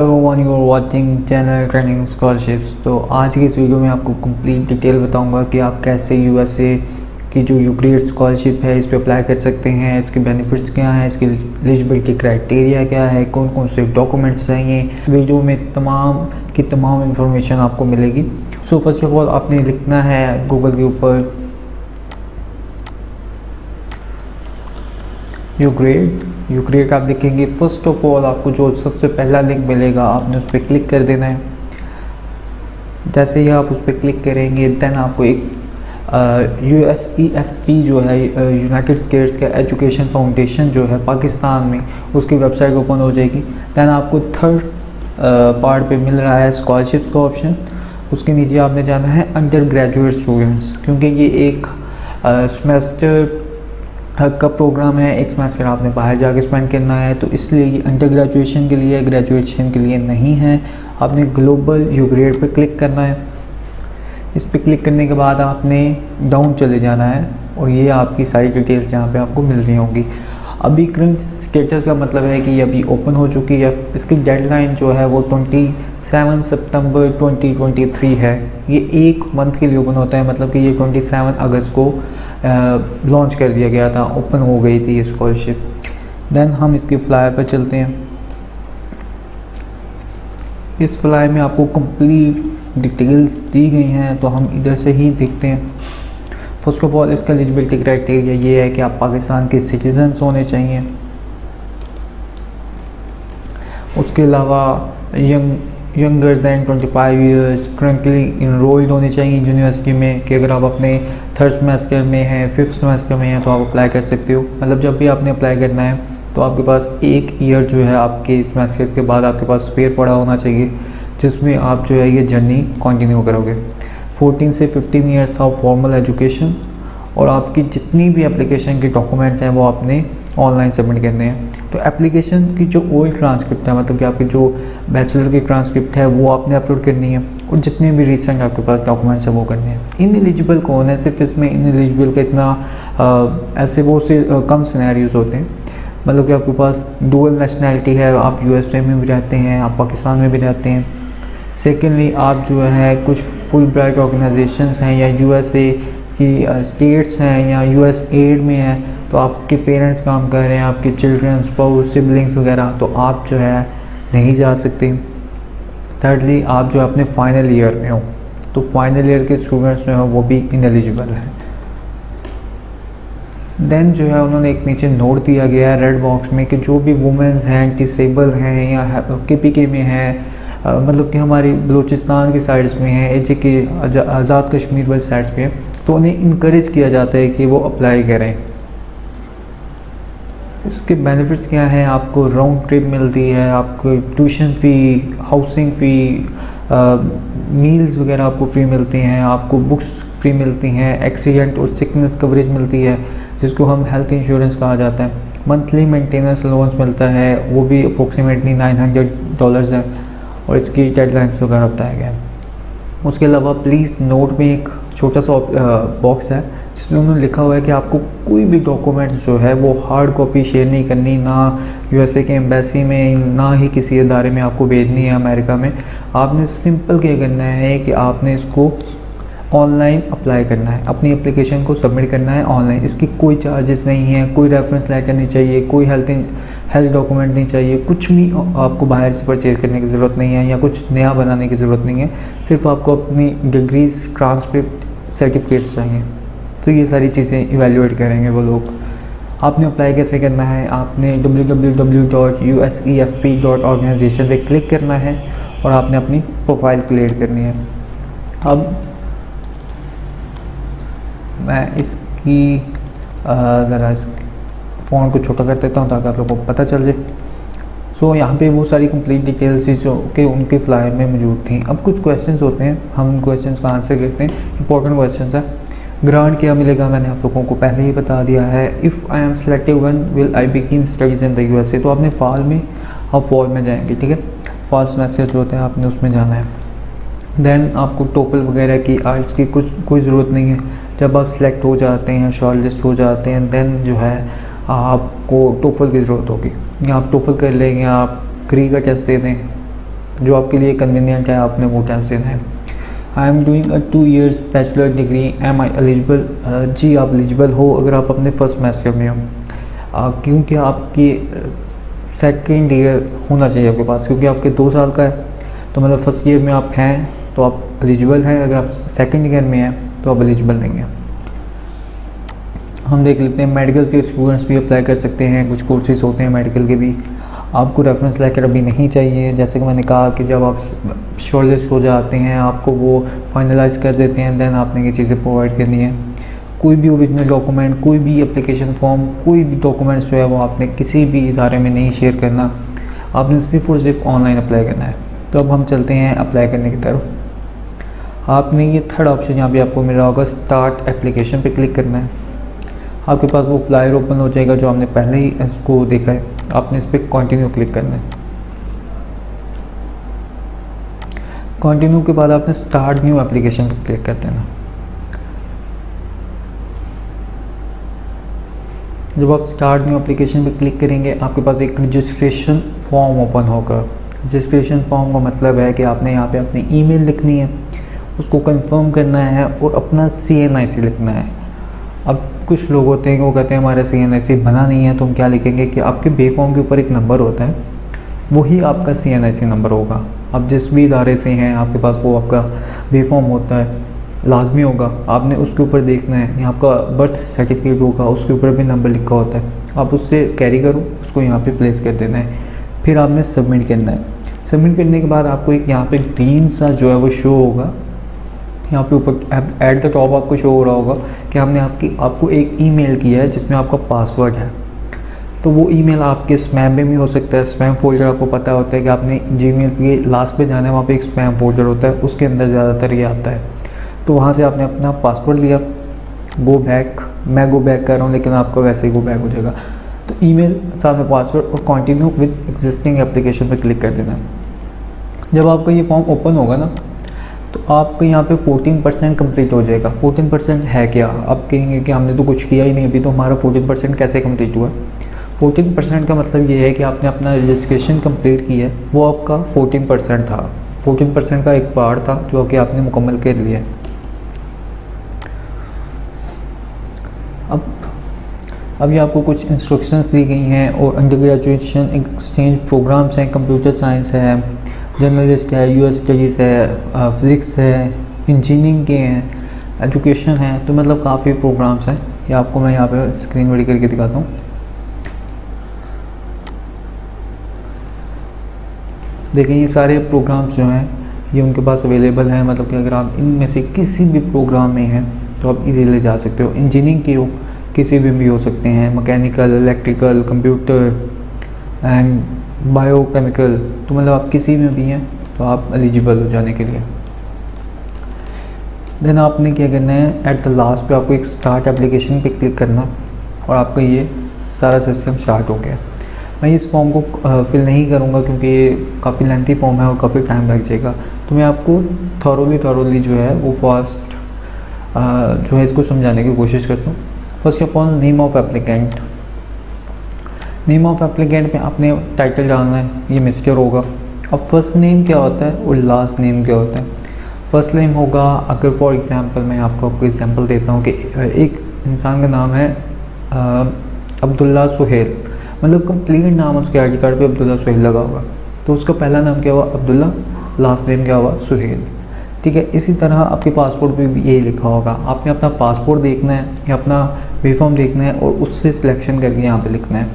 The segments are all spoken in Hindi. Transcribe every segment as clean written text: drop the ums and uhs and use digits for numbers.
One you are watching channel training scholarships. तो आज की इस वीडियो में आपको कंप्लीट डिटेल बताऊंगा कि आप कैसे यूएसए की जो यूग्रेड स्कॉलरशिप है इस पर अप्लाई कर सकते हैं, इसके बेनिफिट्स क्या हैं, इसकी एलिजिबिलिटी क्राइटेरिया क्या है, कौन कौन से डॉक्यूमेंट्स चाहिए। वीडियो में तमाम की तमाम इंफॉर्मेशन आपको मिलेगी। सो फर्स्ट ऑफ ऑल आपने लिखना है गूगल के ऊपर यूग्रेड आप लिखेंगे। फर्स्ट ऑफ ऑल आपको जो सबसे पहला लिंक मिलेगा आपने उस पर क्लिक कर देना है। जैसे ही आप उस पर क्लिक करेंगे देन आपको एक USEFP जो है यूनाइटेड स्टेट्स का एजुकेशन फाउंडेशन जो है पाकिस्तान में, उसकी वेबसाइट ओपन हो जाएगी। देन आपको थर्ड पार्ट पे मिल रहा है स्कॉलरशिप्स का ऑप्शन। उसके नीचे आपने जाना है अंडर ग्रेजुएट स्टूडेंट्स, क्योंकि ये एक सेमेस्टर का प्रोग्राम है, एक सेमेस्टर आपने बाहर जाके स्पेंड करना है, तो इसलिए ये अंडर ग्रेजुएशन के लिए, ग्रेजुएशन के लिए नहीं है। आपने ग्लोबल यूग्रेड पे क्लिक करना है। इस पे क्लिक करने के बाद आपने डाउन चले जाना है और ये आपकी सारी डिटेल्स यहाँ पे आपको मिल रही होंगी। अभी करंट स्टेटस का मतलब है कि ये अभी ओपन हो चुकी है। इसकी डेडलाइन जो है वो 27 सितंबर 2023 है। ये एक मंथ के लिए ओपन होता है, मतलब कि ये 27 अगस्त को लॉन्च कर दिया गया था, ओपन हो गई थी ये स्कॉलरशिप। देन हम इसके फ्लाई पर चलते हैं। इस फ्लाई में आपको कंप्लीट डिटेल्स दी गई हैं, तो हम इधर से ही देखते हैं। फर्स्ट ऑफ ऑल इसका एलिजिबिलिटी क्राइटेरिया ये है कि आप पाकिस्तान के सिटीजन्स होने चाहिए। उसके अलावा younger than 25 years, currently enrolled होने चाहिए यूनिवर्सिटी में, कि अगर आप अपने थर्ड सेमेस्टर में हैं, फिफ्थ सेमेस्टर में हैं तो आप अप्लाई कर सकते हो। मतलब जब भी आपने अप्लाई करना है तो आपके पास एक ईयर जो है आपके सेमेस्टर के बाद आपके पास स्पेयर पड़ा होना चाहिए, जिसमें आप जो है ये जर्नी कंटिन्यू करोगे। 14 से 15 ईयर्स ऑफ फॉर्मल एजुकेशन, और आपकी जितनी भी एप्लीकेशन के डॉक्यूमेंट्स हैं वो आपने ऑनलाइन सबमिट करने हैं। तो एप्लीकेशन की जो ओल्ड ट्रांसक्रिप्ट है, मतलब कि आपकी जो बैचलर की ट्रांसक्रिप्ट है वो आपने अपलोड करनी है, और जितने भी रिसेंट आपके पास डॉक्यूमेंट्स हैं वो करने हैं। इन एलिजिबल कौन है? सिर्फ इसमें इन एलिजिबल का इतना ऐसे बहुत से कम सिनेरियोज होते हैं। मतलब कि आपके पास डुअल नेशनैलिटी है, आप यूएसए में भी रहते हैं, आप पाकिस्तान में भी रहते हैं। सेकेंडली आप जो है कुछ फुल ब्राइट ऑर्गेनाइजेशंस हैं, या यूएसए की स्टेट्स हैं, या यूएस एड में हैं, तो आपके पेरेंट्स काम कर रहे हैं, आपके चिल्ड्रन, स्पाउस, सिबलिंग्स वगैरह, तो आप जो है नहीं जा सकते। थर्डली आप जो अपने फाइनल ईयर में हो, तो फाइनल ईयर के स्टूडेंट्स जो हैं वो भी इनएलिजिबल हैं। देन जो है उन्होंने एक नीचे नोट दिया गया है रेड बॉक्स में कि जो भी वुमेंस हैं, डिसेबल हैं, या KPK में हैं, मतलब कि हमारी बलूचिस्तान की साइड्स में है, AJK आज़ाद कश्मीर वाली साइड्स पे, तो उन्हें इनक्रेज किया जाता है कि वो अप्लाई करें। इसके बेनिफिट्स क्या हैं? आपको राउंड ट्रिप मिलती है, आपको ट्यूशन फ़ी, हाउसिंग फ़ी, मील्स वगैरह आपको फ्री मिलती हैं, आपको बुक्स फ्री मिलती हैं, एक्सीडेंट और सिकनेस कवरेज मिलती है, जिसको हम हेल्थ इंश्योरेंस कहा जाता है। मंथली मेंटेनेंस अलाउंस मिलता है, वो भी अप्रोक्सीमेटली $900 है, और इसकी डेडलाइंस वगैरह बताया गया है। उसके अलावा प्लीज़ नोट में एक छोटा सा बॉक्स है जिसमें उन्होंने लिखा हुआ है कि आपको कोई भी डॉक्यूमेंट जो है वो हार्ड कॉपी शेयर नहीं करनी, ना यूएसए के एम्बेसी में, ना ही किसी इदारे में आपको भेजनी है अमेरिका में। आपने सिंपल क्या करना है कि आपने इसको ऑनलाइन अप्लाई करना है, अपनी एप्लीकेशन को सबमिट करना है ऑनलाइन। इसकी कोई चार्जेस नहीं है, कोई रेफरेंस लेटर नहीं चाहिए, कोई हेल्थ डॉक्यूमेंट नहीं चाहिए, कुछ भी आपको बाहर से परचेज करने की ज़रूरत नहीं है, या कुछ नया बनाने की ज़रूरत नहीं है। सिर्फ आपको अपनी डिग्रीज, ट्रांसक्रिप्ट, सर्टिफिकेट्स चाहिए। तो ये सारी चीज़ें इवैल्यूएट करेंगे वो लोग। आपने अप्लाई कैसे करना है? आपने www.usefp.organization पे क्लिक करना है और आपने अपनी प्रोफाइल क्रिएट करनी है। अब मैं इसकी ज़रा फ़ॉन्ट को छोटा कर देता हूँ ताकि आप लोगों को पता चल जाए। सो यहाँ पे वो सारी कंप्लीट डिटेल्स जो कि उनके फ्लायर में मौजूद थी। अब कुछ क्वेश्चंस होते हैं, हम उन क्वेश्चंस का आंसर करते हैं। इंपॉर्टेंट क्वेश्चंस है। ग्रांट क्या मिलेगा मैंने आप लोगों को पहले ही बता दिया है। If I am selected when will I begin studies in the USA, तो आपने फॉल में जाएंगे, ठीक है। फॉल सेमेस्टर जो होता है आपने उसमें जाना है। देन आपको टोफल वगैरह की, आइल्स की कोई ज़रूरत नहीं है। जब आप सिलेक्ट हो जाते हैं, शॉर्टलिस्ट हो जाते हैं, देन जो है आपको टोफल की ज़रूरत होगी, या आप टोफल कर लेंगे, आप क्री का टेस्ट दे दें, जो आपके लिए कन्वीनियंट है आपने वो कैसे है। I am doing a 2 years bachelor degree, am I eligible? जी आप एलिजिबल हो अगर आप अपने फर्स्ट सेमेस्टर में हो, क्योंकि आपकी सेकेंड ईयर होना चाहिए आपके पास, क्योंकि आपके 2 साल का है, तो मतलब फर्स्ट ईयर में आप हैं तो आप एलिजिबल हैं, अगर आप सेकेंड ईयर में हैं तो आप एलिजिबल नहीं हैं। हम देख लेते हैं मेडिकल के स्टूडेंट्स भी अप्लाई कर सकते हैं, कुछ कोर्सेज होते हैं मेडिकल के भी। आपको रेफरेंस लेटर अभी नहीं चाहिए, जैसे कि मैंने कहा कि जब आप शॉर्टलिस्ट हो जाते हैं आपको वो फाइनलाइज कर देते हैं, देन आपने ये चीज़ें प्रोवाइड करनी है। कोई भी ओरिजिनल डॉक्यूमेंट, कोई भी एप्लीकेशन फॉर्म, कोई भी डॉक्यूमेंट्स जो है वो आपने किसी भी इदारे में नहीं शेयर करना, आपने सिर्फ़ और सिर्फ ऑनलाइन अप्लाई करना है। तो अब हम चलते हैं अप्लाई करने की तरफ। आपने ये थर्ड ऑप्शन यहाँ पे आपको मिल रहा होगा, स्टार्ट एप्लीकेशन पे क्लिक करना है। आपके पास वो फ्लायर ओपन हो जाएगा जो हमने पहले ही इसको देखा है, आपने इस पर कंटिन्यू क्लिक करना है। कंटिन्यू के बाद आपने स्टार्ट न्यू एप्लीकेशन पे क्लिक कर देना। जब आप स्टार्ट न्यू एप्लीकेशन पे क्लिक करेंगे आपके पास एक रजिस्ट्रेशन फॉर्म ओपन होगा। रजिस्ट्रेशन फॉर्म का मतलब है कि आपने यहाँ पे अपनी ईमेल लिखनी है, उसको कंफर्म करना है और अपना CNIC लिखना है। अब कुछ लोग होते हैं कि वो कहते हैं हमारा CNIC बना नहीं है, तो हम क्या लिखेंगे कि आपके बे फॉर्म के ऊपर एक नंबर होता है, वही आपका CNIC नंबर होगा। अब जिस भी इदारे से हैं आपके पास वो आपका बे फॉर्म होता है, लाजमी होगा, आपने उसके ऊपर देखना है। यहाँ आपका बर्थ सर्टिफिकेट होगा, उसके ऊपर भी नंबर लिखा होता है, आप उससे कैरी करो, उसको यहाँ पे प्लेस कर देना है। फिर आपने सबमिट करना है। सबमिट करने के बाद आपको एक यहाँ पे ग्रीन सा जो है वो शो होगा, यहाँ पे ऊपर एट द टॉप आपको शो हो रहा होगा कि हमने आपको एक ईमेल किया है जिसमें आपका पासवर्ड है। तो वो ईमेल आपके स्पैम में भी हो सकता है। स्पैम फोल्डर आपको पता होता है कि आपने जीमेल के लास्ट पे जाना है, वहाँ पे एक स्पैम फोल्डर होता है, उसके अंदर ज़्यादातर ये आता है। तो वहाँ से आपने अपना पासवर्ड लिया, गो बैक, मैं गो बैक कर रहा हूँ लेकिन आपका वैसे ही गो बैक हो जाएगा। तो ईमेल साथ में पासवर्ड और कंटिन्यू विद एग्जिस्टिंग एप्लीकेशन पर क्लिक कर देना। जब आपका ये फॉर्म ओपन होगा ना तो आपको यहाँ पे 14% कंप्लीट हो जाएगा। 14% है क्या? आप कहेंगे कि हमने तो कुछ किया ही नहीं अभी, तो हमारा 14% कैसे कंप्लीट हुआ? 14% का मतलब ये है कि आपने अपना रजिस्ट्रेशन कंप्लीट किया है, वो आपका 14% था। 14% का एक पार्ट था जो कि आपने मुकम्मल कर लिया है। अभी आपको कुछ इंस्ट्रक्शंस दी गई हैं और अंडर ग्रेजुएशन एक्सचेंज प्रोग्राम्स हैं, कंप्यूटर साइंस है, जर्नलिस्ट है, US स्टडीज़ है, फिज़िक्स है, इंजीनियरिंग के हैं, एजुकेशन है, तो मतलब काफ़ी प्रोग्राम्स हैं। ये आपको मैं यहाँ पे स्क्रीन बड़ी करके दिखाता हूँ। देखें ये सारे प्रोग्राम्स जो हैं ये उनके पास अवेलेबल हैं, मतलब कि अगर आप इनमें से किसी भी प्रोग्राम में हैं तो आप इजीली जा सकते हो। इंजीनियरिंग के हो किसी भी हो सकते हैं, mechanical, electrical, computer and biochemical, तो मतलब आप किसी में भी हैं तो आप एलिजिबल हो जाने के लिए। देन आपने क्या करना है, एट द लास्ट पे आपको एक स्टार्ट एप्लीकेशन पे क्लिक करना और आपका ये सारा सिस्टम स्टार्ट हो गया। मैं इस फॉर्म को फिल नहीं करूँगा क्योंकि ये काफ़ी लेंथी फॉर्म है और काफ़ी टाइम लग जाएगा, तो मैं आपको थॉरोली जो है वो फास्ट जो है इसको समझाने की कोशिश करता हूँ। First of all name of applicant. Name of applicant में आपने टाइटल डालना है, ये मिस्टर होगा। अब फर्स्ट नेम क्या होता है और लास्ट नेम क्या होता है? फर्स्ट नेम होगा, अगर फॉर एग्जांपल मैं आपको एग्जांपल देता हूँ कि एक इंसान का नाम है अब्दुल्ला सुहेल, मतलब कंप्लीट नाम उसके आईडी कार्ड पे अब्दुल्ला सुहेल लगा होगा, तो उसका पहला नाम क्या हुआ? अब्दुल्ला, लास्ट नेम क्या हुआ? सुहेल। ठीक है, इसी तरह आपके पासपोर्ट पे भी यही लिखा होगा। आपने अपना पासपोर्ट देखना है या अपना बे फॉर्म देखना है और उससे सिलेक्शन करके यहाँ पे लिखना है।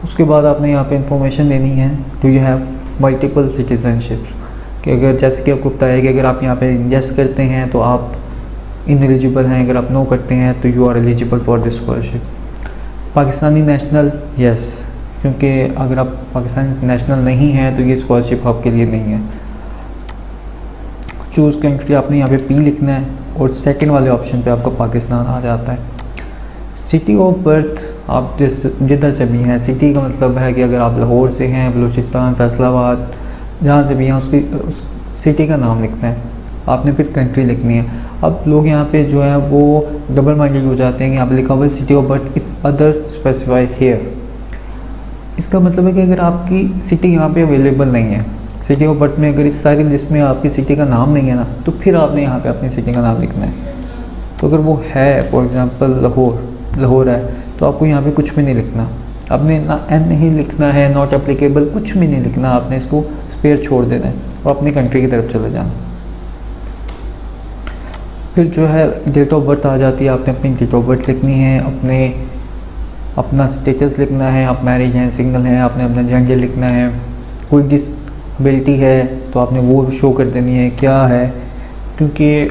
उसके बाद आपने यहाँ पे इंफॉर्मेशन देनी है, do you have multiple citizenship, कि अगर जैसे कि आपको बताया कि अगर आप यहाँ पे यस करते हैं तो आप इनएलिजिबल हैं, अगर आप नो करते हैं तो you are eligible for this scholarship. Pakistani national, yes, क्योंकि अगर आप पाकिस्तानी नेशनल नहीं हैं तो ये स्कॉलरशिप आपके लिए नहीं है। चूज़ कंट्री आपने यहाँ पे P लिखना है और सेकंड वाले ऑप्शन पे आपका पाकिस्तान आ जाता है। सिटी ऑफ बर्थ, आप जिधर से भी हैं, सिटी का मतलब है कि अगर आप लाहौर से हैं, बलूचिस्तान, फैसलाबाद, जहाँ से भी हैं उस सिटी का नाम लिखना है। आपने फिर कंट्री लिखनी है। अब लोग यहाँ पे जो है वो डबल माइंडेड हो जाते हैं कि यहाँ पे लिखा हुआ है city of birth if other specified here. इसका मतलब है कि अगर आपकी सिटी यहाँ पे अवेलेबल नहीं है, सिटी ऑफ बर्थ में अगर इस सारी लिस्ट में आपकी सिटी का नाम नहीं है ना, तो फिर आपने यहाँ पे अपनी सिटी का नाम लिखना है। तो अगर वो है फॉर एग्ज़ाम्पल लाहौर है, तो आपको यहाँ पे कुछ भी नहीं लिखना, आपने ना एन नहीं लिखना है, नॉट एप्लीकेबल कुछ भी नहीं लिखना, आपने इसको स्पेयर छोड़ देना है और अपनी कंट्री की तरफ चले जाना। फिर जो है डेट ऑफ बर्थ आ जाती है, आपने अपनी डेट ऑफ बर्थ लिखनी है, अपना स्टेटस लिखना है, आप मैरिज हैं सिंगल हैं, आपने अपना जेंडर लिखना है, कोई डिसेबिलिटी है तो आपने वो शो कर देनी है क्या है, क्योंकि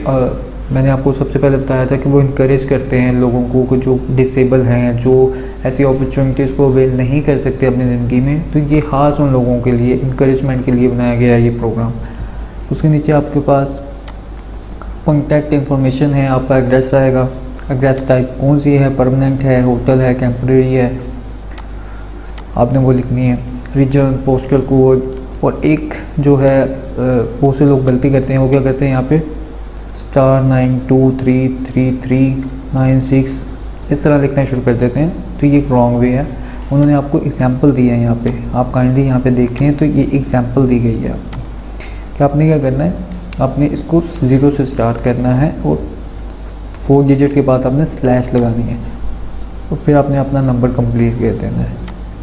मैंने आपको सबसे पहले बताया था कि वो इनकरेज करते हैं लोगों को जो डिसेबल हैं, जो ऐसी अपॉर्चुनिटीज़ को अवेल नहीं कर सकते अपनी ज़िंदगी में, तो ये ख़ास उन लोगों के लिए इनकरेजमेंट के लिए बनाया गया है ये प्रोग्राम। उसके नीचे आपके पास कॉन्टैक्ट इन्फॉर्मेशन है, आपका एड्रेस आएगा, एड्रेस टाइप कौन सी है, परमानेंट है, होटल है, टेम्परेरी है, आपने वो लिखनी है, रीजन, पोस्टल कोड। और एक जो है बहुत से लोग गलती करते हैं, वो क्या करते हैं यहाँ पे *92333396 इस तरह लिखना शुरू कर देते हैं, तो ये एक रॉन्ग वे है। उन्होंने आपको एग्जांपल दिया है यहाँ पे, आप काइंडली यहाँ पे देखें तो ये एग्जांपल दी गई है आपको कि आपने क्या करना है, आपने इसको 0 से स्टार्ट करना है और 4 डिजिट के बाद आपने स्लैश लगानी है और फिर आपने अपना नंबर कंप्लीट कर देना है।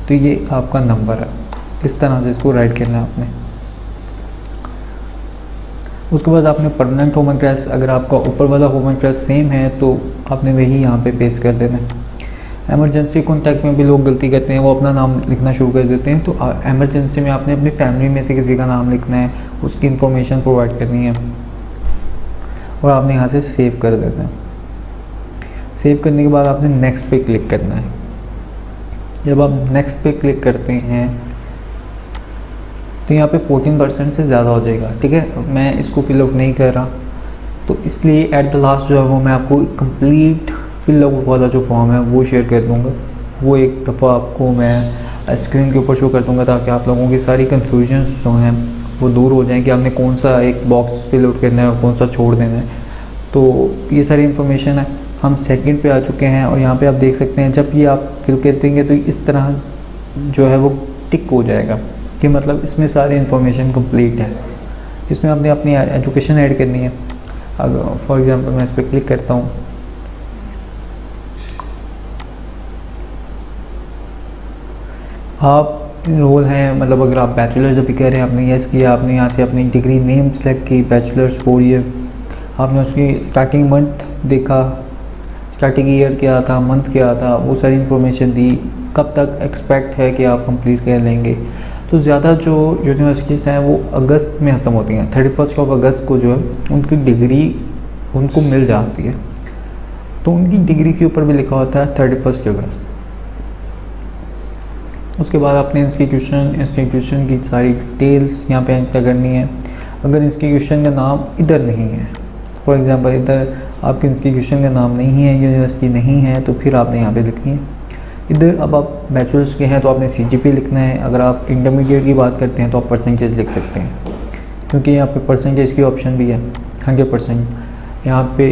तो ये आपका नंबर है, इस तरह से इसको राइट करना है आपने। उसके बाद आपने परमानेंट होम एड्रेस, अगर आपका ऊपर वाला होम एड्रेस सेम है तो आपने वही यहाँ पे पेस्ट कर देना है। एमरजेंसी कॉन्टैक्ट में भी लोग गलती करते हैं, वो अपना नाम लिखना शुरू कर देते हैं, तो एमरजेंसी में आपने अपनी फैमिली में से किसी का नाम लिखना है, उसकी इन्फॉर्मेशन प्रोवाइड करनी है और आपने यहाँ से सेव कर देना है। सेव करने के बाद आपने नेक्स्ट पे क्लिक करना है। जब आप नेक्स्ट पे क्लिक करते हैं तो यहाँ पे 14% से ज़्यादा हो जाएगा, ठीक है। मैं इसको फिल आउट नहीं कर रहा, तो इसलिए एट द लास्ट जो है वो मैं आपको कंप्लीट फिल आउट वाला जो फॉर्म है वो शेयर कर दूँगा। वो एक दफ़ा आपको मैं स्क्रीन के ऊपर शो कर दूँगा ताकि आप लोगों की सारी कन्फ्यूजन्स जो हैं वो दूर हो जाएं कि आपने कौन सा एक बॉक्स फिल आउट करना है और कौन सा छोड़ देना है। तो ये सारी इन्फॉर्मेशन है। हम सेकंड पे आ चुके हैं और यहाँ पे आप देख सकते हैं जब ये आप फिल कर देंगे तो इस तरह जो है वो टिक हो जाएगा कि मतलब इसमें सारी इन्फॉर्मेशन कंप्लीट है। इसमें आपने अपनी एजुकेशन ऐड करनी है। अगर फॉर एग्जांपल मैं इस पर क्लिक करता हूँ, आप रोल हैं, मतलब अगर आप बैचलर्स अभी कह रहे हैं, आपने यस किया, आपने यहाँ से अपनी डिग्री नेम सेलेक्ट की, बैचलर्स 4 ईयर, आपने उसकी स्टार्टिंग मंथ देखा, स्टार्टिंग ईयर क्या था, मंथ क्या था, वो सारी इन्फॉर्मेशन दी, कब तक एक्सपेक्ट है कि आप कंप्लीट कर लेंगे। तो ज़्यादा जो यूनिवर्सिटीज़ हैं वो अगस्त में ख़त्म होती हैं, 31 अगस्त को जो है उनकी डिग्री उनको मिल जाती है, तो उनकी डिग्री के ऊपर भी लिखा होता है 31 अगस्त। उसके बाद आपने इंस्टीट्यूशन की सारी डिटेल्स यहाँ पे एंटर करनी है। अगर इंस्टीट्यूशन का नाम इधर नहीं है, फॉर एग्जांपल इधर आपके इंस्टीट्यूशन का नाम नहीं है, यूनिवर्सिटी नहीं है, तो फिर आपने यहाँ पे लिखनी है। इधर अब आप बैचलर्स के हैं तो आपने CGPA लिखना है। अगर आप इंटरमीडिएट की बात करते हैं तो आप परसेंटेज लिख सकते हैं, क्योंकि यहाँ पे परसेंटेज की ऑप्शन भी है 100%। यहाँ पे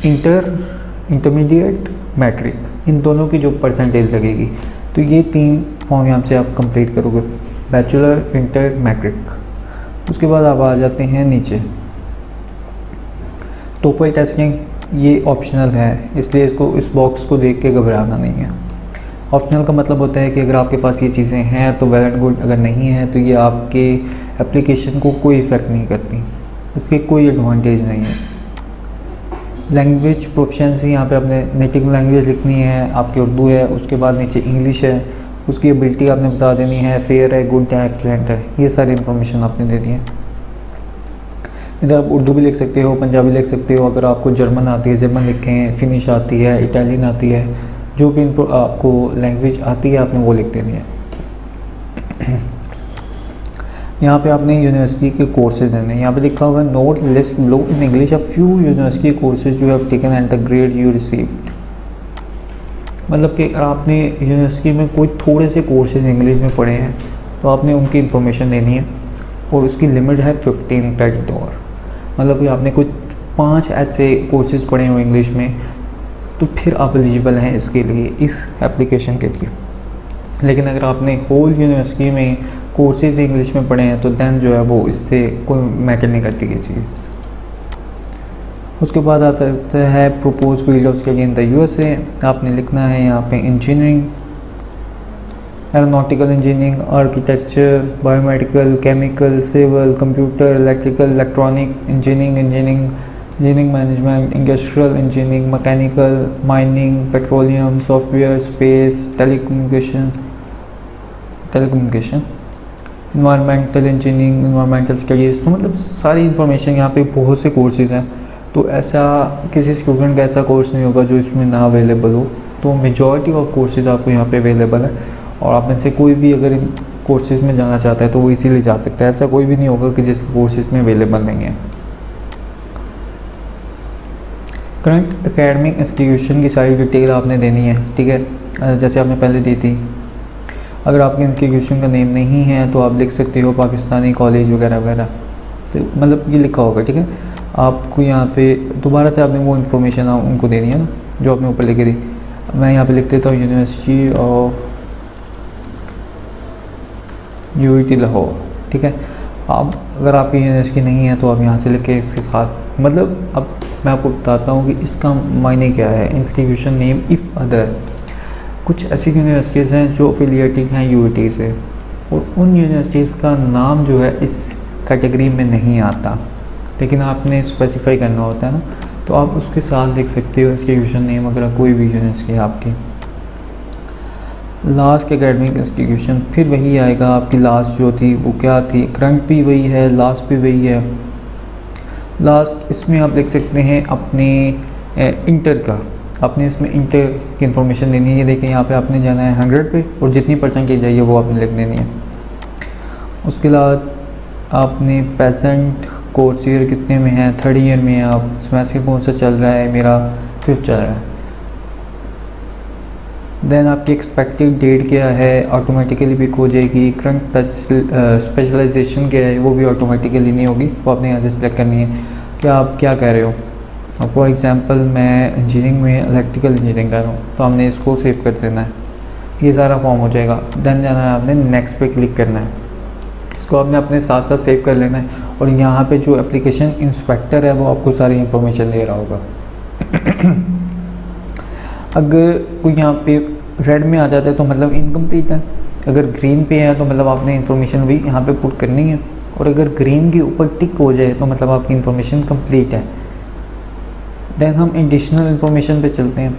इंटरमीडिएट, मैट्रिक, इन दोनों की जो परसेंटेज लगेगी, तो ये 3 फॉर्म यहाँ से आप कंप्लीट करोगे, बैचलर, इंटर, मैट्रिक। उसके बाद आप आ जाते हैं नीचे, TOEFL टेस्टिंग, ये ऑप्शनल है, इसलिए इस बॉक्स को देख के घबराना नहीं है। ऑप्शनल का मतलब होता है कि अगर आपके पास ये चीज़ें हैं तो वेल एंड गुड, अगर नहीं है तो ये आपके एप्लीकेशन को कोई इफ़ेक्ट नहीं करती, इसके कोई एडवांटेज नहीं है। लैंग्वेज प्रोफिशिएंसी, यहाँ पे आपने नेटिव लैंग्वेज लिखनी है, आपकी उर्दू है, उसके बाद नीचे इंग्लिश है, उसकी एबिलिटी आपने बता देनी है, फेयर है, गुड है, एक्सलेंट है, ये सारी इन्फॉर्मेशन आपने देनी है। इधर आप उर्दू भी लिख सकते हो, पंजाबी लिख सकते हो, अगर आपको जर्मन आती है जर्मन लिखें, फिनिश आती है, इटालियन आती है, जो भी आपको लैंग्वेज आती है आपने वो लिख देनी है। यहाँ पे आपने यूनिवर्सिटी के कोर्सेज देने हैं, यहाँ पे लिखा होगा note list below in English of few university courses you have taken and the grade you received. मतलब कि अगर आपने यूनिवर्सिटी में कोई थोड़े से कोर्सेज इंग्लिश में पढ़े हैं तो आपने उनकी इन्फॉर्मेशन देनी है और उसकी लिमिट है 15 क्रेडिट और, मतलब कि आपने कुछ 5 ऐसे कोर्सेज पढ़े हो इंग्लिश में तो फिर आप एलिजिबल हैं इसके लिए, इस एप्लीकेशन के लिए। लेकिन अगर आपने होल यूनिवर्सिटी में कोर्सेज इंग्लिश में पढ़े हैं तो दैन जो है वो इससे कोई मैटर नहीं करती ये चीज़। उसके बाद आता है propose field of study in the USA. आपने लिखना है यहाँ पे engineering, aeronautical engineering, architecture, biomedical, chemical, civil, computer, electrical, electronic engineering management, industrial engineering, mechanical, mining, petroleum, software, space, telecommunication, environmental engineering, environmental studies. तो मतलब सारी इन्फॉर्मेशन यहाँ पे बहुत से कोर्सेज हैं। तो ऐसा किसी स्टूडेंट का ऐसा कोर्स नहीं होगा जो इसमें ना अवेलेबल हो। तो मेजॉरिटी ऑफ कोर्सेज आपको यहाँ पे अवेलेबल है और आप में से कोई भी अगर इन कोर्सेज में जाना चाहता है तो वो इजीली जा सकता है। ऐसा कोई भी नहीं होगा कि जिस कोर्सेज में अवेलेबल नहीं है। करंट एकेडमिक इंस्टीट्यूशन की सारी डिटेल आपने देनी है, ठीक है, जैसे आपने पहले दी थी। अगर आपके इंस्टीट्यूशन का नेम नहीं है तो आप लिख सकते हो पाकिस्तानी कॉलेज वगैरह वगैरह, तो मतलब ये लिखा होगा, ठीक है। आपको यहाँ पे दोबारा से आपने वो इन्फॉर्मेशन उनको देनी है ना जो आपने ऊपर लिखी थी। मैं यहाँ पे लिख देता हूँ यूनिवर्सिटी ऑफ यूटी लाहौर, ठीक है। अब अगर आपकी यूनिवर्सिटी नहीं है तो आप यहाँ से लिख के इसके साथ, मतलब अब मैं आपको बताता हूँ कि इसका मायने क्या है। इंस्टीट्यूशन नेम इफ़ अदर, कुछ ऐसी यूनिवर्सिटीज़ हैं जो एफिलिएटेड हैं यूटी से और उन यूनिवर्सिटीज़ का नाम जो है इस कैटेगरी में नहीं आता, लेकिन आपने स्पेसिफाई करना होता है ना, तो आप उसके साथ देख सकते हो इंस्टीट्यूशन नेम अगर कोई भी यूनिवर्सिटी है आपकी। लास्ट एकेडमिक इंस्टीट्यूशन फिर वही आएगा, आपकी लास्ट जो थी वो क्या थी, करंट भी वही है, लास्ट भी वही है। लास्ट इसमें आप लिख सकते हैं अपने इंटर का, आपने इसमें इंटर की इन्फॉर्मेशन देनी है। ये देखिए यहाँ पे आपने जाना है 100 पे और जितनी परसेंटेज आई है वो आपने लिख देनी है। उसके बाद आपने प्रेजेंट कोर्स ईयर कितने में है, 3rd ईयर में है आप, सेमेस्टर कौन सा चल रहा है, मेरा 5th चल रहा है। देन आपकी एक्सपेक्टेड डेट क्या है, ऑटोमेटिकली पिक हो जाएगी। करंट स्पेशलाइजेशन क्या है वो भी ऑटोमेटिकली नहीं होगी, वो आपने यहाँ से सिलेक्ट करनी है कि आप क्या कह रहे हो। फॉर एग्जांपल मैं इंजीनियरिंग में इलेक्ट्रिकल इंजीनियरिंग कर रहा हूँ तो हमने इसको सेव कर देना है, ये सारा फॉर्म हो जाएगा। देन जाना है आपने नेक्स्ट पे क्लिक करना है, इसको आपने अपने साथ साथ सेव कर लेना है और यहाँ पे जो एप्लीकेशन इंस्पेक्टर है वो आपको सारी इन्फॉर्मेशन दे रहा होगा। अगर कोई यहाँ पे रेड में आ जाता है तो मतलब इनकम्प्लीट है, अगर ग्रीन पे है तो मतलब आपने इन्फॉर्मेशन भी यहाँ पे पुट करनी है, और अगर ग्रीन के ऊपर टिक हो जाए तो मतलब आपकी इन्फॉर्मेशन कंप्लीट है। देन हम एडिशनल इन्फॉर्मेशन पे चलते हैं।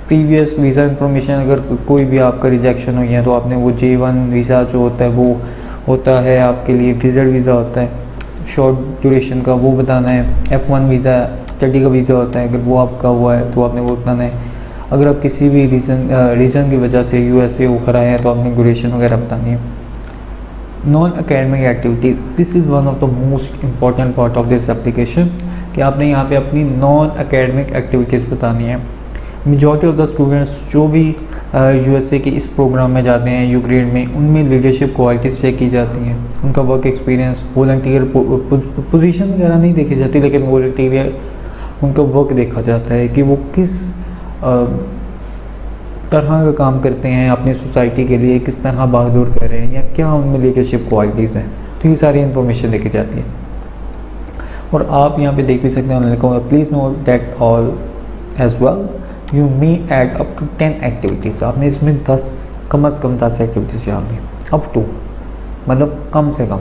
प्रीवियस वीज़ा इन्फॉर्मेशन, अगर कोई भी आपका रिजेक्शन हो गया तो आपने वो J1 वीज़ा जो होता है वो होता है आपके लिए विजिट वीज़ा होता है शॉर्ट ड्यूरेशन का, वो बताना है। F1 वीज़ा स्टडी का वीज़ा होता है, अगर वो आपका हुआ है तो आपने वो बताना है। अगर आप किसी भी रीज़न की वजह से USA होकर आए हैं तो आपने ड्यूरेशन वगैरह बतानी है। Non academic activity, this is one of the most important part of this application कि आपने यहाँ पे अपनी नॉन एकेडमिक एक्टिविटीज़ बतानी है। मेजॉरिटी ऑफ द स्टूडेंट्स जो भी USA के इस प्रोग्राम में जाते हैं यू ग्रेड में, उनमें लीडरशिप क्वालिटीज़ चेक की जाती हैं, उनका वर्क एक्सपीरियंस, वॉलंटियर पोजीशन वगैरह नहीं देखी जाती, लेकिन वॉलंटियर उनका वर्क देखा जाता है कि वो किस तरह का काम करते हैं अपनी सोसाइटी के लिए, किस तरह बहादुर कर रहे हैं या क्या उनमें लीडरशिप क्वालिटीज़ हैं। तो ये सारी इन्फॉर्मेशन देखी जाती है। और आप यहाँ पे देख भी सकते हैं, उन्होंने लिखा हुआ please note that all as well you may add up to 10 activities. आपने इसमें 10 कम से कम 10 एक्टिविटीज़ डालनी, अप टू मतलब कम से कम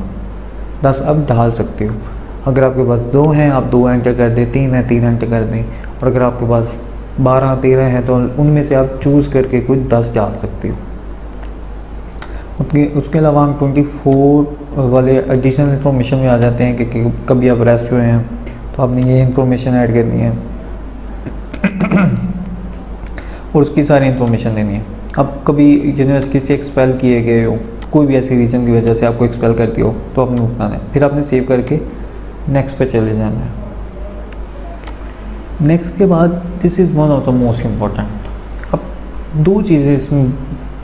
10 आप डाल सकते हो। अगर आपके पास 2 हैं आप 2 एंटर कर दें, 3 है 3 एंटर कर दें, और अगर आपके पास 12-13 हैं तो उनमें से आप चूज़ करके कुछ 10 डाल सकते हो। उसके अलावा हम 24 वाले एडिशनल इन्फॉर्मेशन में आ जाते हैं कि कभी आप अरेस्ट हुए हैं तो आपने ये इन्फॉर्मेशन ऐड करनी है और उसकी सारी इन्फॉर्मेशन देनी है। अब कभी यूनिवर्सिटी से एक्सपेल किए गए हो, कोई भी ऐसी रीज़न की वजह से आपको एक्सपेल करती हो तो आपने बताना है, फिर आपने सेव करके नेक्स्ट पे चले जाना है। नेक्स्ट के बाद this is one of the most important. अब 2 चीज़ें इसमें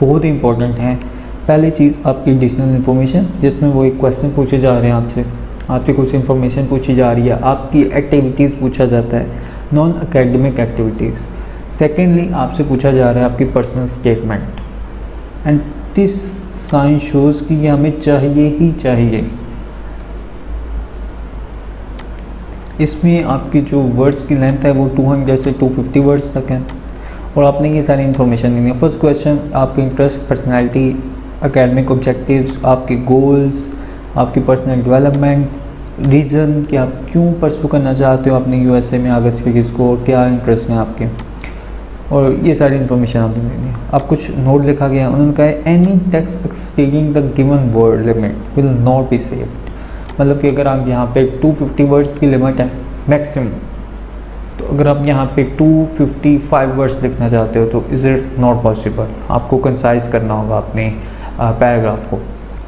बहुत ही इंपॉर्टेंट हैं। पहली चीज़ आपकी एडिशनल इन्फॉर्मेशन, जिसमें वो एक क्वेश्चन पूछे जा रहे हैं आपसे कुछ इन्फॉर्मेशन पूछी जा रही है, आपकी एक्टिविटीज़ पूछा जाता है, नॉन एकेडमिक एक्टिविटीज़। सेकेंडली आपसे पूछा जा रहा है आपकी personal statement, and this science shows कि ये हमें चाहिए ही चाहिए। इसमें आपकी जो वर्ड्स की लेंथ है वो 200 से 250 वर्ड्स तक है और आपने ये सारी इन्फॉर्मेशन देनी है। फर्स्ट क्वेश्चन, आपके इंटरेस्ट, पर्सनैलिटी, एकेडमिक ऑब्जेक्टिव्स, आपके गोल्स, आपकी पर्सनल डेवलपमेंट, रीज़न कि आप क्यों परस्यू करना चाहते हो अपने यूएसए में आगे स्पीकिंग्स को, क्या इंटरेस्ट हैं आपके, और ये सारी इन्फॉर्मेशन आपने देनी है। आप कुछ नोट लिखा गया, उन्होंने कहा है any text exceeding the given word limit will not be saved. मतलब कि अगर आप यहाँ पे 250 वर्ड्स की लिमिट है मैक्सिमम, तो अगर आप यहाँ पे 255 वर्ड्स लिखना चाहते हो तो इज़ इट नॉट पॉसिबल। आपको कंसाइज करना होगा अपने पैराग्राफ को।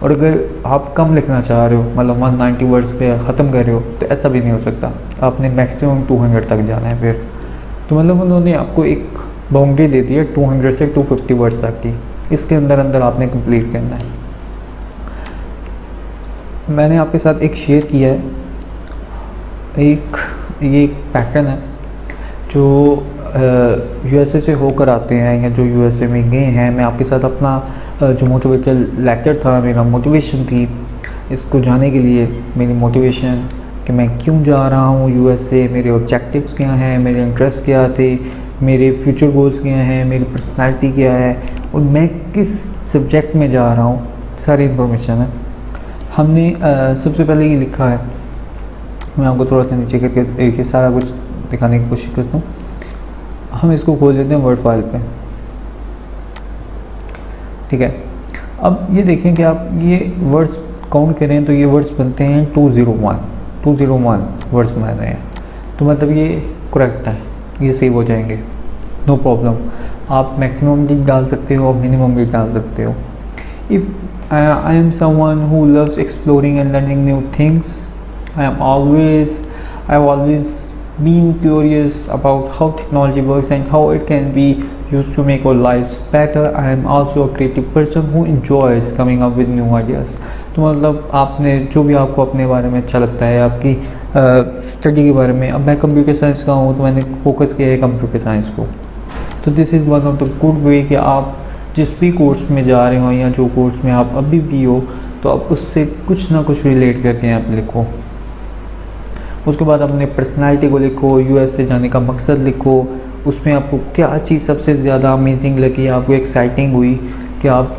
और अगर आप कम लिखना चाह रहे हो, मतलब 190 वर्ड्स पे ख़त्म कर रहे हो, तो ऐसा भी नहीं हो सकता। आपने मैक्सिमम 200 तक जाना है फिर। तो मतलब उन्होंने आपको एक बाउंड्री दे दी है 200 से 250 वर्ड्स तक की, इसके अंदर अंदर आपने कंप्लीट करना है। मैंने आपके साथ एक शेयर किया है, ये एक पैटर्न है जो यूएसए से होकर आते हैं या जो यूएसए में गए हैं। मैं आपके साथ अपना जो मोटिवेशनल लेक्चर था, मेरा मोटिवेशन थी इसको जाने के लिए, मेरी मोटिवेशन कि मैं क्यों जा रहा हूँ यूएसए, मेरे ऑब्जेक्टिव्स क्या हैं, मेरे इंटरेस्ट क्या थे, मेरे फ्यूचर गोल्स क्या हैं, मेरी पर्सनैलिटी क्या है और मैं किस सब्जेक्ट में जा रहा हूँ, सारी इन्फॉर्मेशन है। हमने सबसे पहले ये लिखा है, मैं आपको थोड़ा सा नीचे करके एक सारा कुछ दिखाने की कोशिश करता हूँ। हम इसको खोल लेते हैं वर्ड फाइल पे, ठीक है। अब ये देखें कि आप ये वर्ड्स काउंट करें तो ये वर्ड्स बनते हैं 201 वर्ड्स बन रहे हैं। तो मतलब ये करेक्ट है, ये सेव हो जाएंगे, नो प्रॉब्लम। आप मैक्सिमम भी डाल सकते हो और मिनिमम भी डाल सकते हो। If I am someone who loves exploring and learning new things. I've always been curious about how technology works and how it can be used to make our lives better. I am also a creative person who enjoys coming up with new ideas. तो मतलब आपने जो भी आपको अपने बारे में अच्छा लगता है, आपकी स्टडी के बारे में। अब मैं कंप्यूटर साइंस का हूँ तो मैंने फोकस किया है कंप्यूटर साइंस को। तो this is one of the good way कि आप जिस भी कोर्स में जा रहे हो या जो कोर्स में आप अभी भी हो, तो आप उससे कुछ ना कुछ रिलेट करके आप लिखो। उसके बाद अपने पर्सनालिटी को लिखो, यूएस से जाने का मकसद लिखो, उसमें आपको क्या चीज़ सबसे ज़्यादा अमेजिंग लगी, आपको एक्साइटिंग हुई कि आप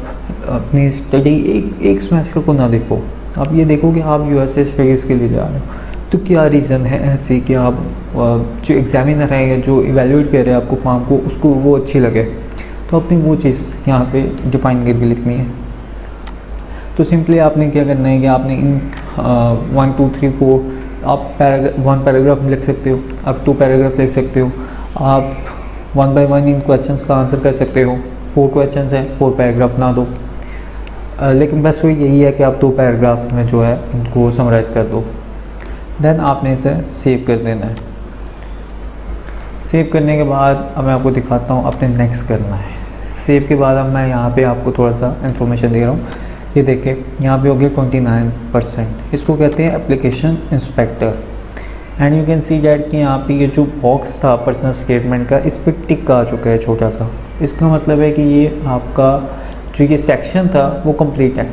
अपनी स्टडी एक सेमेस्टर को ना देखो, आप ये देखो कि आप यूएसए स्टडीज़ के लिए जा रहे हो। तो क्या रीज़न है ऐसे कि आप जो एग्जामिनर है या जो इवेल्यूएट कर रहे हैं आपको फॉर्म को, उसको वो अच्छी लगे, तो अपनी वो चीज़ यहाँ पे डिफ़ाइन करके लिखनी है। तो सिंपली आपने क्या करना है कि आपने इन 1 2 3 4 आप वन पैराग्राफ में लिख सकते हो, आप 2 पैराग्राफ लिख सकते हो, आप 1 बाय 1 इन क्वेश्चंस का आंसर कर सकते हो। 4 क्वेश्चंस हैं, 4 पैराग्राफ ना दो, लेकिन बस वो यही है कि आप 2 पैराग्राफ में जो है इनको समराइज़ कर दो। देन आपने इसे सेव कर देना है। सेव करने के बाद अब मैं आपको दिखाता हूँ अपने नेक्स्ट करना है। सेव के बाद अब मैं यहाँ पे आपको थोड़ा सा इन्फॉर्मेशन दे रहा हूँ। ये देखें यहाँ पे हो गया 29%, इसको कहते हैं application inspector. And you can see that कि यहाँ पे ये जो बॉक्स था पर्सनल स्टेटमेंट का, इस पर टिक आ चुका है छोटा सा। इसका मतलब है कि ये आपका जो ये सेक्शन था वो कंप्लीट है।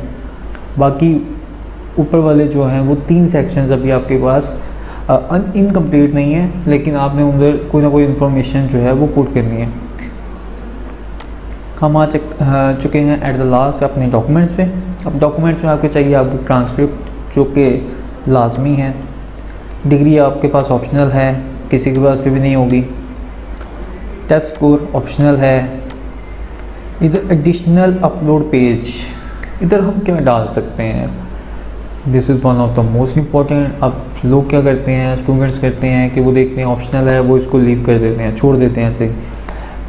बाकी ऊपर वाले जो हैं वो 3 सेक्शंस अभी आपके पास इनकम्प्लीट नहीं है, लेकिन आपने उधर कोई ना कोई इन्फॉर्मेशन जो है वो पुट करनी है। हम आ चुके हैं एट द लास्ट अपने डॉक्यूमेंट्स पे। अब डॉक्यूमेंट्स में आपको चाहिए आपकी ट्रांसक्रिप्ट जो कि लाजमी है, डिग्री आपके पास ऑप्शनल है, किसी के पास भी नहीं होगी, टेस्ट स्कोर ऑप्शनल है। इधर एडिशनल अपलोड पेज, इधर हम क्या डाल सकते हैं, this is one of the most important. अब लोग क्या करते हैं, स्टूडेंट्स करते हैं कि वो देखते हैं ऑप्शनल है, वो इसको लीव कर देते हैं, छोड़ देते हैं ऐसे।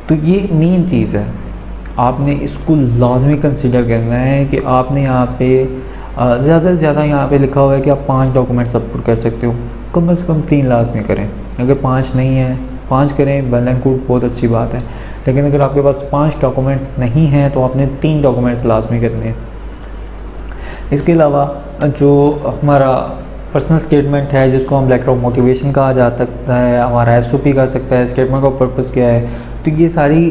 तो ये मेन चीज़ है, आपने इसको लाजमी कंसिडर करना है कि आपने यहाँ पे ज़्यादा से ज़्यादा यहाँ पे लिखा हुआ है कि आप 5 डॉक्यूमेंट्स अपलोड कर सकते हो, कम से कम 3 लाजमी करें। अगर 5 नहीं है 5 करें, वेल एंड गुड, बहुत अच्छी बात है। लेकिन अगर आपके पास 5 डॉक्यूमेंट्स नहीं हैं तो आपने 3 डॉक्यूमेंट्स लाजमी करने हैं। इसके अलावा जो हमारा पर्सनल स्टेटमेंट है, जिसको हम लेटर ऑफ मोटिवेशन कहा जा सकता है, हमारा एसओपी कहा सकता है, स्टेटमेंट का पर्पस क्या है, तो ये सारी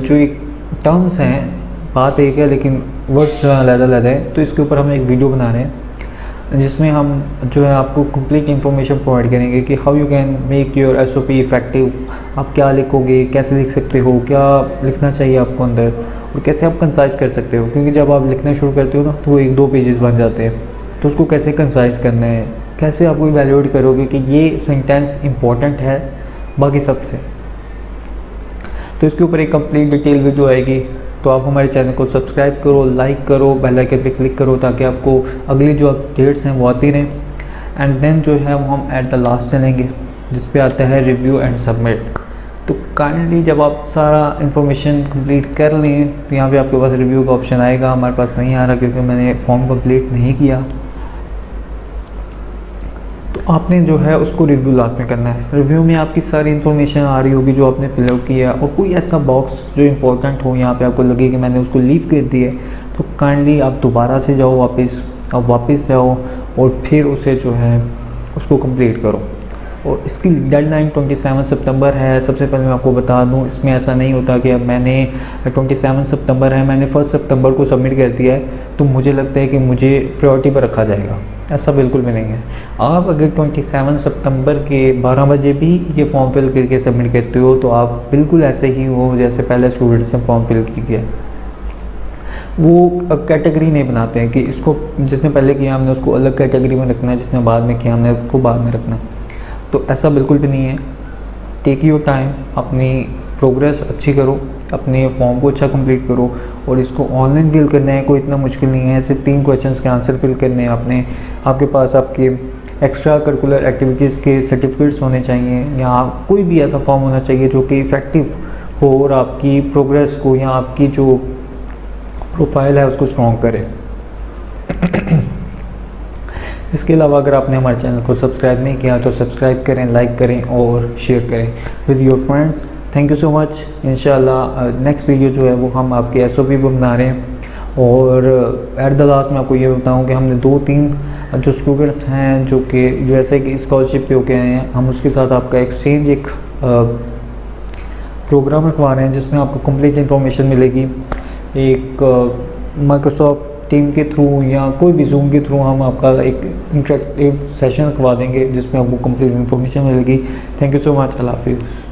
जो एक टर्म्स हैं बात एक है लेकिन वर्ड्स जो है अलग-अलग है। तो इसके ऊपर हम एक वीडियो बना रहे हैं जिसमें हम जो है आपको कंप्लीट इन्फॉर्मेशन प्रोवाइड करेंगे कि how you can make your SOP effective. आप क्या लिखोगे, कैसे लिख सकते हो, क्या लिखना चाहिए आपको अंदर, और कैसे आप कंसाइज कर सकते हो। क्योंकि जब आप लिखना शुरू करते हो ना तो वो 1-2 पेजेस बन जाते हैं, तो उसको कैसे कंसाइज करना है, कैसे आपको इवैल्यूएट करोगे कि ये सेंटेंस इंपॉर्टेंट है बाकी सबसे। तो इसके ऊपर एक कंप्लीट डिटेल वीडियो आएगी। तो आप हमारे चैनल को सब्सक्राइब करो, लाइक करो, बेल आइकन पे क्लिक करो ताकि आपको अगली जो अपडेट्स हैं वो आती रहें। एंड देन जो है वो हम एट द लास्ट चलेंगे जिस पे आता है रिव्यू एंड सबमिट। तो काइंडली जब आप सारा इन्फॉर्मेशन कंप्लीट कर लें तो यहाँ पे आपके पास रिव्यू का ऑप्शन आएगा। हमारे पास नहीं आ रहा क्योंकि मैंने फॉर्म कंप्लीट नहीं किया। तो आपने जो है उसको रिव्यू लास्ट में करना है। रिव्यू में आपकी सारी इन्फॉर्मेशन आ रही होगी जो आपने फिलआउट किया, और कोई ऐसा बॉक्स जो इम्पोर्टेंट हो यहाँ पे आपको लगे कि मैंने उसको लीव कर दिया है, तो काइंडली आप दोबारा से जाओ वापस जाओ और फिर उसे जो है उसको कंप्लीट करो। और इसकी डेडलाइन 27 सितंबर है। सबसे पहले मैं आपको बता दूं, इसमें ऐसा नहीं होता कि अब मैंने 27 सितंबर है, मैंने 1 सितंबर को सबमिट कर दिया है तो मुझे लगता है कि मुझे प्रायोरिटी पर रखा जाएगा। ऐसा बिल्कुल भी नहीं है। आप अगर 27 सितंबर के 12 बजे भी ये फॉर्म फिल करके सबमिट करते हो तो आप बिल्कुल ऐसे ही हो जैसे पहले स्टूडेंट्स ने फॉर्म फिल किया। वो कैटेगरी नहीं बनाते हैं कि इसको जिसने पहले किया हमने उसको अलग कैटेगरी में रखना है, जिसने बाद में किया हमने उसको बाद में रखना है। तो ऐसा बिल्कुल भी नहीं है। टेक योर टाइम, अपनी प्रोग्रेस अच्छी करो, अपने फॉर्म को अच्छा कंप्लीट करो, और इसको ऑनलाइन फिल करना है, कोई इतना मुश्किल नहीं है। सिर्फ 3 क्वेश्चंस के आंसर फिल करने हैं आपने। आपके पास आपके एक्स्ट्रा करिकुलर एक्टिविटीज़ के सर्टिफिकेट्स होने चाहिए, या कोई भी ऐसा फॉर्म होना चाहिए जो कि इफ़ेक्टिव हो और आपकी प्रोग्रेस को या आपकी जो प्रोफाइल है उसको स्ट्रॉन्ग करे। इसके अलावा अगर आपने हमारे चैनल को सब्सक्राइब नहीं किया तो सब्सक्राइब करें, लाइक करें और शेयर करें with your friends. Thank you so much. इंशाल्लाह नेक्स्ट वीडियो जो है वो हम आपके एसओपी पर बना रहे हैं। और एट द लास्ट मैं आपको ये बताऊं कि हमने 2-3 जो स्टूडेंट्स हैं जो कि यूएसए की स्कॉलरशिप पे होके आए हैं, हम उसके साथ आपका एक्सचेंज एक प्रोग्राम रखवा रहे हैं जिसमें आपको कंप्लीट इन्फॉर्मेशन मिलेगी। एक माइक्रोसॉफ्ट टीम के थ्रू या कोई भी जूम के थ्रू हम आपका एक इंटरेक्टिव सेशन रखवा देंगे जिसमें आपको कंप्लीट इन्फॉर्मेशन मिलेगी। Thank you so much. अल्लाह हाफिज़।